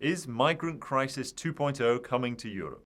Is Migrant Crisis 2.0 coming to Europe?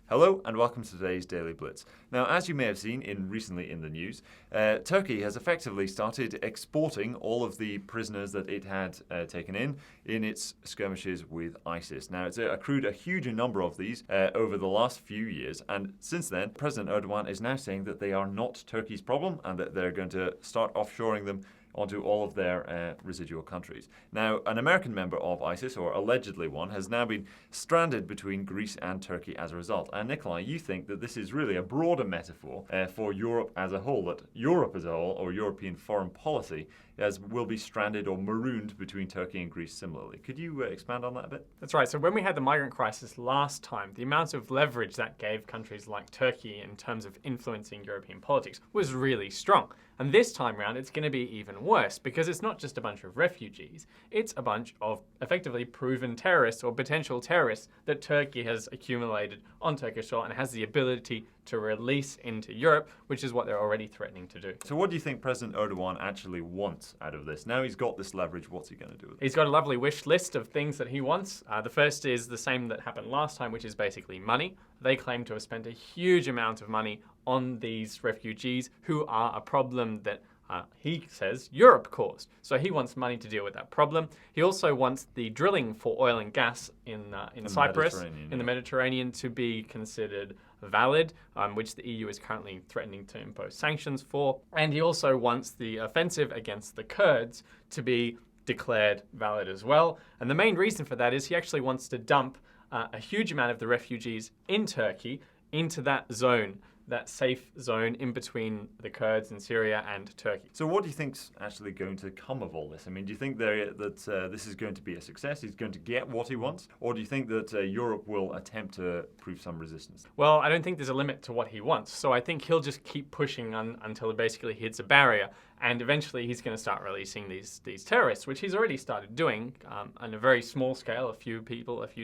Hello and welcome to today's Daily Blitz. Now, as you may have seen recently in the news, Turkey has effectively started exporting all of the prisoners that it had taken in its skirmishes with ISIS. Now, it's accrued a huge number of these over the last few years, and since then, President Erdogan is now saying that they are not Turkey's problem and that they're going to start offshoring them onto all of their residual countries. Now, an American member of ISIS, or allegedly one, has now been stranded between Greece and Turkey as a result. And Nikolai, you think that this is really a broader metaphor for Europe as a whole, that Europe as a whole, or European foreign policy, will be stranded or marooned between Turkey and Greece similarly. Could you expand on that a bit? That's right. So when we had the migrant crisis last time, the amount of leverage that gave countries like Turkey in terms of influencing European politics was really strong. And this time around, it's going to be even worse because it's not just a bunch of refugees. It's a bunch of effectively proven terrorists or potential terrorists that Turkey has accumulated on Turkish soil and has the ability to release into Europe, which is what they're already threatening to do. So what do you think President Erdogan actually wants out of this? Now he's got this leverage, what's he going to do with it? He's got a lovely wish list of things that he wants. The first is the same that happened last time, which is basically money. They claim to have spent a huge amount of money on these refugees who are a problem that he says Europe caused. So he wants money to deal with that problem. He also wants the drilling for oil and gas in Cyprus, in the Mediterranean, to be considered valid, which the EU is currently threatening to impose sanctions for. And he also wants the offensive against the Kurds to be declared valid as well. And the main reason for that is he actually wants to dump a huge amount of the refugees in Turkey into that zone, that safe zone in between the Kurds in Syria and Turkey. So what do you think's actually going to come of all this? I mean, do you think that this is going to be a success? He's going to get what he wants? Or do you think that Europe will attempt to prove some resistance? Well, I don't think there's a limit to what he wants. So I think he'll just keep pushing until it basically hits a barrier. And eventually he's going to start releasing these terrorists, which he's already started doing on a very small scale. A few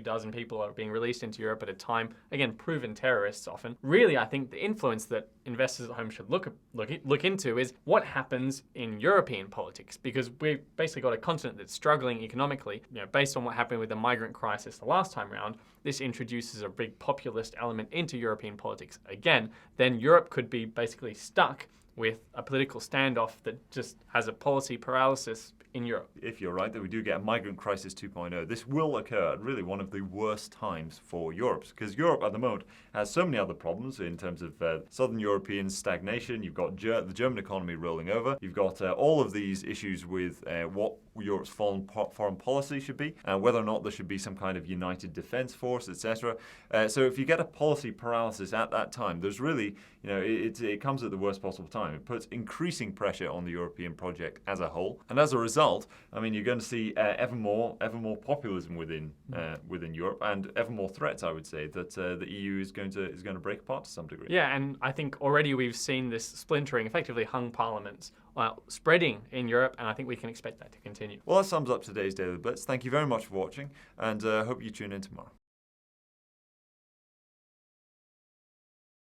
dozen people are being released into Europe at a time. Again, proven terrorists often. Really, I think the influence that investors at home should look into is what happens in European politics, because we've basically got a continent that's struggling economically. Based on what happened with the migrant crisis the last time round, this introduces a big populist element into European politics again. Then Europe could be basically stuck with a political standoff that just has a policy paralysis in Europe. If you're right that we do get a migrant crisis 2.0, this will occur at really one of the worst times for Europe, because Europe at the moment has so many other problems in terms of southern European stagnation. You've got the German economy rolling over. You've got all of these issues with what Europe's foreign policy should be, whether or not there should be some kind of united defense force, etc. So if you get a policy paralysis at that time, there's really, it comes at the worst possible time. It puts increasing pressure on the European project as a whole, and as a result, I mean, you're going to see ever more populism within Europe, and ever more threats, I would say, that the EU is going to break apart to some degree. Yeah, and I think already we've seen this splintering, effectively hung parliaments, spreading in Europe, and I think we can expect that to continue. Well, that sums up today's Daily Blitz. Thank you very much for watching, and hope you tune in tomorrow.